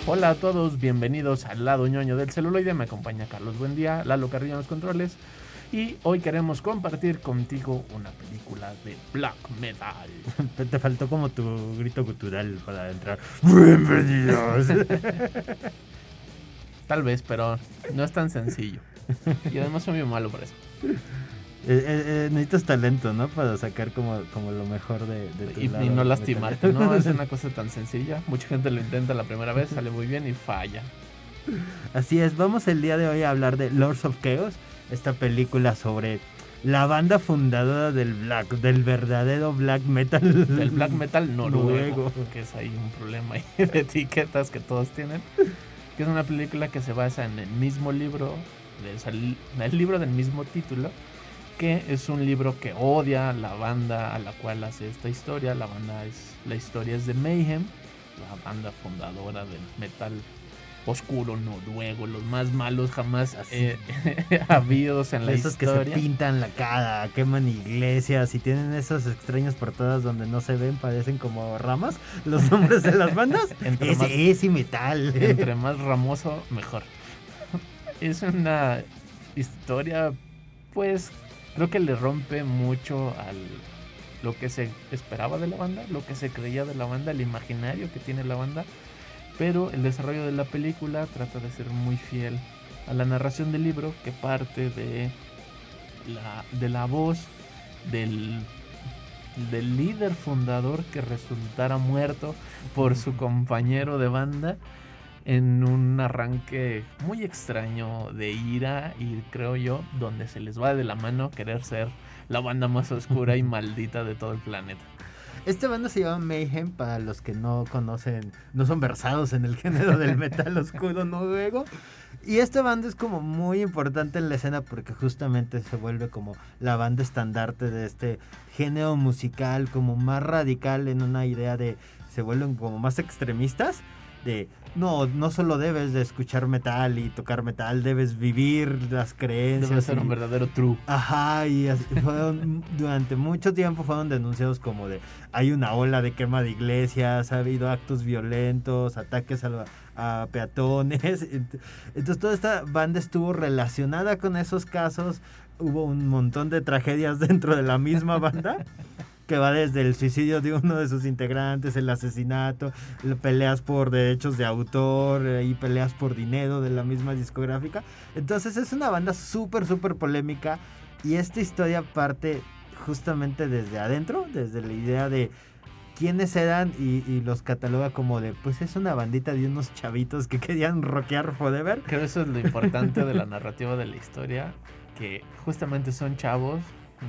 Hola a todos, bienvenidos al lado ñoño del celuloide. Me acompaña Carlos Buendía, Lalo Carrillo en los controles. Y hoy queremos compartir contigo una película de black metal. Te faltó como tu grito gutural para entrar. ¡Bienvenidos! Tal vez, pero no es tan sencillo. Y además soy muy malo por eso. Necesitas talento, ¿no? Para sacar como lo mejor de tu Y lado no metalero. lastimarte, no es una cosa tan sencilla. Mucha gente lo intenta la primera vez, sale muy bien y falla. Así es, vamos el día de hoy a hablar de Lords of Chaos, esta película sobre la banda fundadora del verdadero black metal. El black metal noruego, que es ahí un problema ahí de etiquetas que todos tienen. Que es una película que se basa en el mismo libro, el libro del mismo título, que es un libro que odia la banda a la cual hace esta historia. La historia es de Mayhem, la banda fundadora del metal oscuro noruego, los más malos jamás habidos en la esos historia. Que se pintan la cara, queman iglesias y tienen esas extrañas portadas donde no se ven, parecen como ramas, los nombres de las bandas. Ese metal. Entre más ramoso, mejor. Es una historia, pues, creo que le rompe mucho lo que se esperaba de la banda, lo que se creía de la banda, el imaginario que tiene la banda. Pero el desarrollo de la película trata de ser muy fiel a la narración del libro, que parte de la voz del líder fundador que resultara muerto por su compañero de banda en un arranque muy extraño de ira, y creo yo, donde se les va de la mano querer ser la banda más oscura y maldita de todo el planeta. Esta banda se llama Mayhem, para los que no conocen, no son versados en el género del metal oscuro noruego. Y esta banda es como muy importante en la escena porque justamente se vuelve como la banda estandarte de este género musical, como más radical en una idea de, se vuelven como más extremistas. De no solo debes de escuchar metal y tocar metal, debes vivir las creencias. Debe ser un verdadero true. Ajá, y durante mucho tiempo fueron denunciados como de, hay una ola de quema de iglesias, ha habido actos violentos, ataques a peatones. Entonces toda esta banda estuvo relacionada con esos casos. Hubo un montón de tragedias dentro de la misma banda. Que va desde el suicidio de uno de sus integrantes, el asesinato, peleas por derechos de autor y peleas por dinero de la misma discográfica. Entonces es una banda súper polémica, y esta historia parte justamente desde adentro, desde la idea de quiénes eran, y los cataloga como de, pues es una bandita de unos chavitos que querían rockear forever. Creo que eso es lo importante de la narrativa de la historia, que justamente son chavos,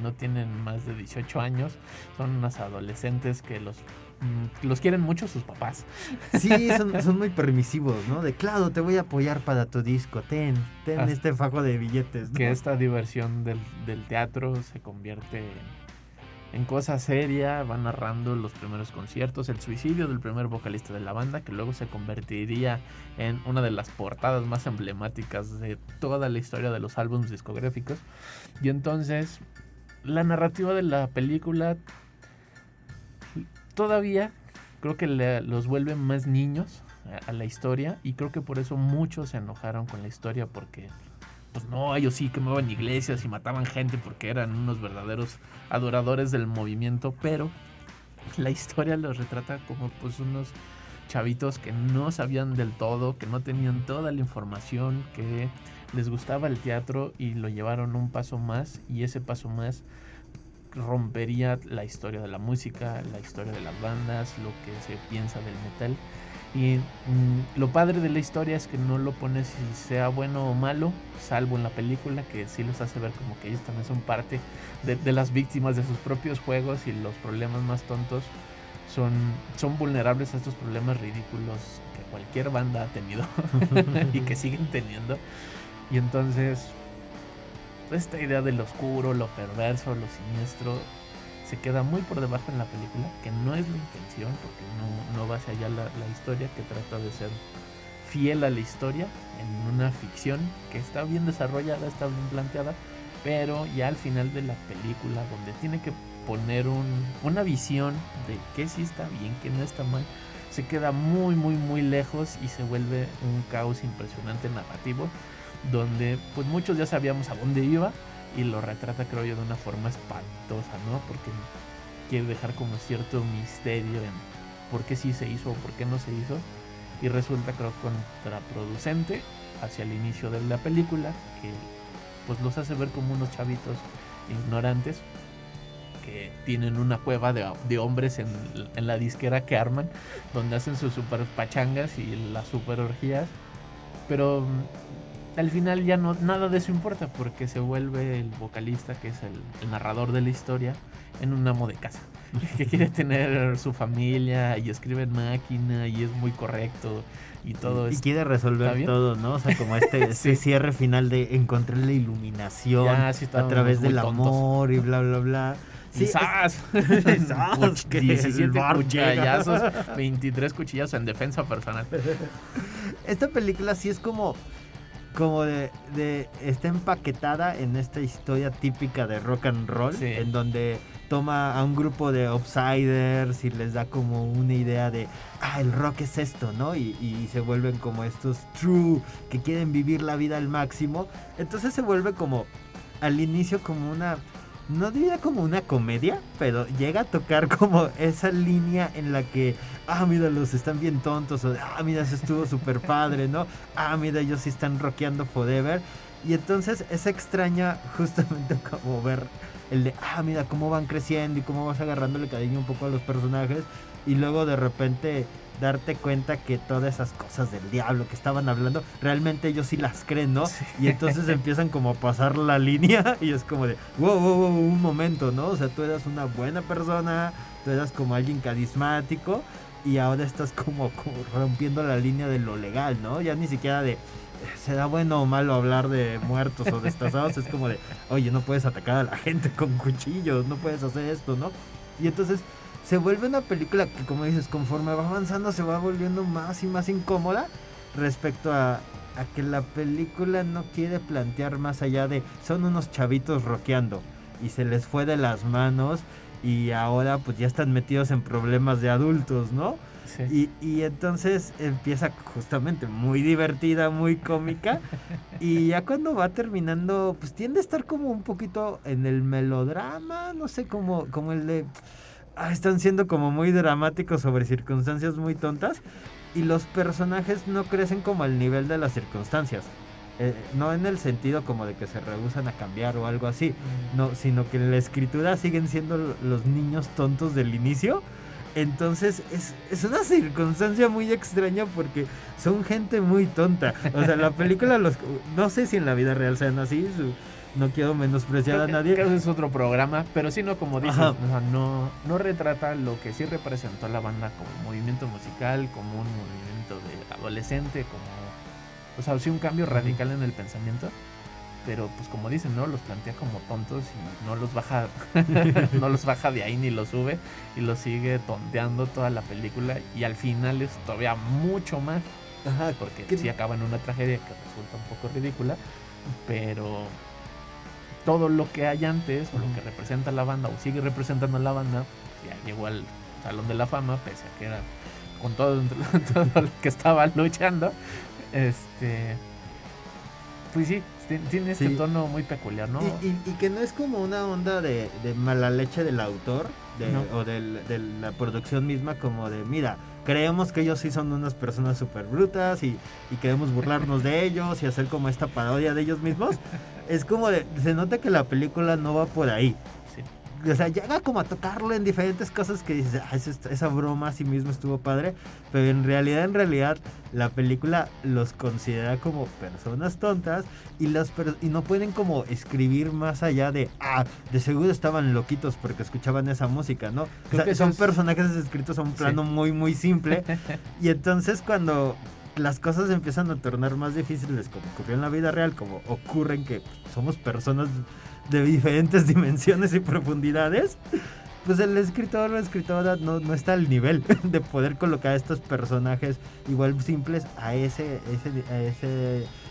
no tienen más de 18 años, son unos adolescentes que los quieren mucho sus papás. Sí, son muy permisivos, ¿no? De claro, te voy a apoyar para tu disco, ten este fajo de billetes, ¿no? Que esta diversión del teatro se convierte en cosa seria. Van narrando los primeros conciertos, el suicidio del primer vocalista de la banda, que luego se convertiría en una de las portadas más emblemáticas de toda la historia de los álbumes discográficos. Y entonces la narrativa de la película todavía creo que los vuelve más niños a la historia, y creo que por eso muchos se enojaron con la historia, porque pues no, ellos sí quemaban iglesias y mataban gente porque eran unos verdaderos adoradores del movimiento. Pero la historia los retrata como pues unos chavitos que no sabían del todo, que no tenían toda la información, que les gustaba el teatro y lo llevaron un paso más, y ese paso más rompería la historia de la música, la historia de las bandas, lo que se piensa del metal. Y lo padre de la historia es que no lo pone si sea bueno o malo, salvo en la película, que sí los hace ver como que ellos también son parte de las víctimas de sus propios juegos, y los problemas más tontos son vulnerables a estos problemas ridículos que cualquier banda ha tenido y que siguen teniendo. Y entonces esta idea de lo oscuro, lo perverso, lo siniestro se queda muy por debajo en la película, que no es la intención, porque no va hacia allá la historia, que trata de ser fiel a la historia en una ficción que está bien desarrollada, está bien planteada, pero ya al final de la película, donde tiene que poner una visión de qué sí está bien, qué no está mal, se queda muy, muy, muy lejos y se vuelve un caos impresionante narrativo, donde pues muchos ya sabíamos a dónde iba y lo retrata, creo yo, de una forma espantosa, ¿no? Porque quiere dejar como cierto misterio en por qué sí se hizo o por qué no se hizo, y resulta, creo, contraproducente hacia el inicio de la película, que pues los hace ver como unos chavitos ignorantes que tienen una cueva de hombres en la disquera que arman, donde hacen sus super pachangas y las super orgías, pero al final ya no, nada de eso importa, porque se vuelve el vocalista, que es el narrador de la historia, en un amo de casa que quiere tener su familia y escribe en máquina y es muy correcto y todo. Y quiere resolver todo, ¿no? O sea, como este cierre final de encontrar la iluminación sí, a través del amor y bla, bla, bla. Sí, ¡zas! 17 cuchillazos, 23 cuchillazos en defensa personal. Esta película sí es como está empaquetada en esta historia típica de rock and roll, sí, en donde toma a un grupo de outsiders y les da como una idea de, el rock es esto, ¿no? Y se vuelven como estos true, que quieren vivir la vida al máximo. Entonces se vuelve como, al inicio, como una, no diría como una comedia, pero llega a tocar como esa línea en la que, mira, los están bien tontos, o mira, eso estuvo súper padre, ¿no? Mira, ellos sí están rockeando forever. Y entonces es extraña justamente como ver el de, mira cómo van creciendo y cómo vas agarrándole cariño un poco a los personajes, y luego de repente darte cuenta que todas esas cosas del diablo que estaban hablando, realmente ellos sí las creen, ¿no? Sí. Y entonces empiezan como a pasar la línea y es como de, wow, un momento, ¿no? O sea, tú eras una buena persona, tú eras como alguien carismático y ahora estás como rompiendo la línea de lo legal, ¿no? Ya ni siquiera de, ¿será bueno o malo hablar de muertos o destazados? Es como de, oye, no puedes atacar a la gente con cuchillos, no puedes hacer esto, ¿no? Y entonces se vuelve una película que, como dices, conforme va avanzando se va volviendo más y más incómoda respecto a que la película no quiere plantear más allá de, son unos chavitos rockeando y se les fue de las manos y ahora pues ya están metidos en problemas de adultos, ¿no? Sí. Y entonces empieza justamente muy divertida, muy cómica, y ya cuando va terminando pues tiende a estar como un poquito en el melodrama, no sé, como el de, están siendo como muy dramáticos sobre circunstancias muy tontas, y los personajes no crecen como al nivel de las circunstancias. No en el sentido como de que se rehúsan a cambiar o algo así, no, sino que en la escritura siguen siendo los niños tontos del inicio. Entonces es una circunstancia muy extraña porque son gente muy tonta. O sea, la película, no sé si en la vida real sean así, no quiero menospreciar a nadie. Creo que es otro programa, pero sí, no, como dices, o sea, no retrata lo que sí representó la banda como movimiento musical, como un movimiento de adolescente, como, o sea, sí, un cambio radical en el pensamiento. Pero pues como dicen, ¿no? Los plantea como tontos y no los baja no los baja de ahí ni los sube, y los sigue tonteando toda la película, y al final es todavía mucho más. Porque sí acaba en una tragedia que resulta un poco ridícula, pero todo lo que hay antes, o lo que representa la banda o sigue representando a la banda, pues ya llegó al Salón de la Fama, pese a que era con todo lo que estaba luchando. Pues sí, tiene este tono muy peculiar, ¿no? Y que no es como una onda de mala leche del autor o de la producción misma, como de, mira, creemos que ellos sí son unas personas súper brutas y queremos burlarnos de ellos y hacer como esta parodia de ellos mismos. Es como de, se nota que la película no va por ahí. O sea, llega como a tocarlo en diferentes cosas que dices, esa broma a sí mismo estuvo padre, pero en realidad la película los considera como personas tontas y no pueden como escribir más allá de, de seguro estaban loquitos porque escuchaban esa música, ¿no? Creo que son personajes escritos a un plano muy, muy simple, y entonces cuando las cosas empiezan a tornar más difíciles, como ocurrió en la vida real, como ocurren que somos personas de diferentes dimensiones y profundidades, pues el escritor o la escritora no está al nivel de poder colocar a estos personajes igual simples a ese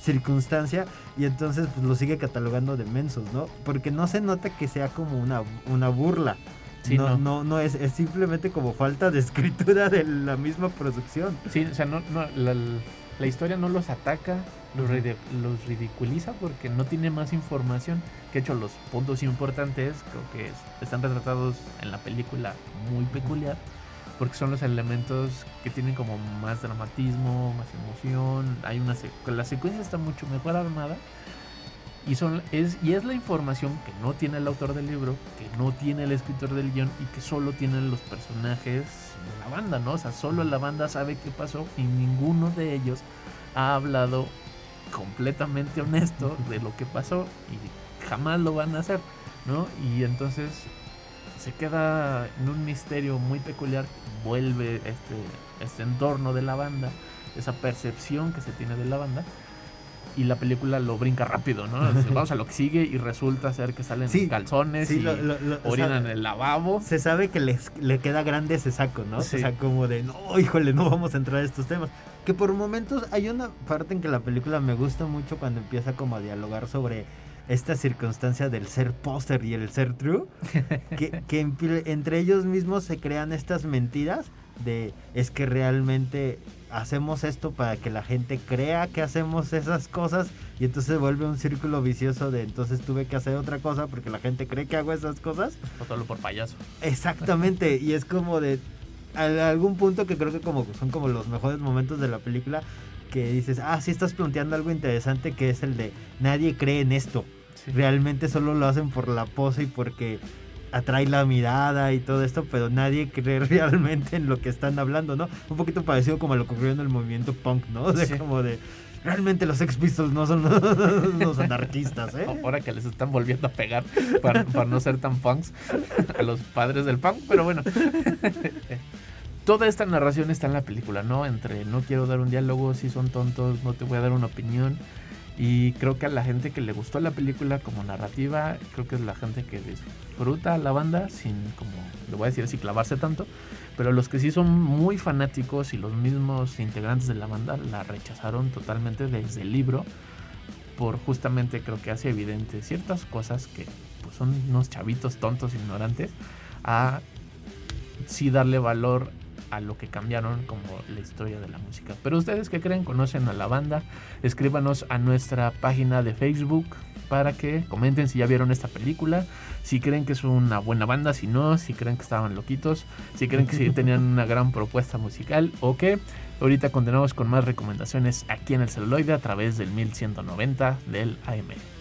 circunstancia, y entonces pues lo sigue catalogando de mensos, ¿no? Porque no se nota que sea como una burla, Sí, no es simplemente como falta de escritura de la misma producción. Sí, o sea, la historia no los ataca, los ridiculiza porque no tiene más información. Que de hecho los puntos importantes creo que están retratados en la película muy peculiar, porque son los elementos que tienen como más dramatismo, más emoción. La secuencia está mucho mejor armada. Y es la información que no tiene el autor del libro, que no tiene el escritor del guión y que solo tienen los personajes de la banda, ¿no? O sea, solo la banda sabe qué pasó y ninguno de ellos ha hablado completamente honesto de lo que pasó y jamás lo van a hacer, ¿no? Y entonces se queda en un misterio muy peculiar, vuelve este entorno de la banda, esa percepción que se tiene de la banda. Y la película lo brinca rápido, ¿no? Entonces, vamos a lo que sigue y resulta ser que salen calzones y orinan en el lavabo. Se sabe que le queda grande ese saco, ¿no? Sí. O sea, como de, no, híjole, no vamos a entrar a estos temas. Que por momentos hay una parte en que la película me gusta mucho cuando empieza como a dialogar sobre esta circunstancia del ser poser y el ser true. que entre ellos mismos se crean estas mentiras de, es que realmente hacemos esto para que la gente crea que hacemos esas cosas y entonces se vuelve un círculo vicioso de entonces tuve que hacer otra cosa porque la gente cree que hago esas cosas. O solo por payaso. Exactamente, y es como de a algún punto que creo que son como los mejores momentos de la película que dices, sí estás planteando algo interesante que es el de nadie cree en esto. Sí. Realmente solo lo hacen por la pose y porque atrae la mirada y todo esto, pero nadie cree realmente en lo que están hablando, ¿no? Un poquito parecido como lo que ocurrió en el movimiento punk, ¿no? De como de, realmente los Sex Pistols no son los anarquistas, ¿eh? Ahora que les están volviendo a pegar para no ser tan punks a los padres del punk, pero bueno. Toda esta narración está en la película, ¿no? Entre no quiero dar un diálogo, si son tontos, no te voy a dar una opinión. Y creo que a la gente que le gustó la película como narrativa, creo que es la gente que disfruta a la banda sin, como le voy a decir así, clavarse tanto. Pero los que sí son muy fanáticos y los mismos integrantes de la banda la rechazaron totalmente desde el libro, por justamente creo que hace evidente ciertas cosas que pues, son unos chavitos tontos, ignorantes, a sí darle valor a lo que cambiaron como la historia de la música. Pero ustedes, ¿qué creen? ¿Conocen a la banda? Escríbanos a nuestra página de Facebook para que comenten si ya vieron esta película, si creen que es una buena banda, si no, si creen que estaban loquitos, si creen que sí tenían una gran propuesta musical o qué. Ahorita continuamos con más recomendaciones aquí en el celuloide a través del 1190 del AM.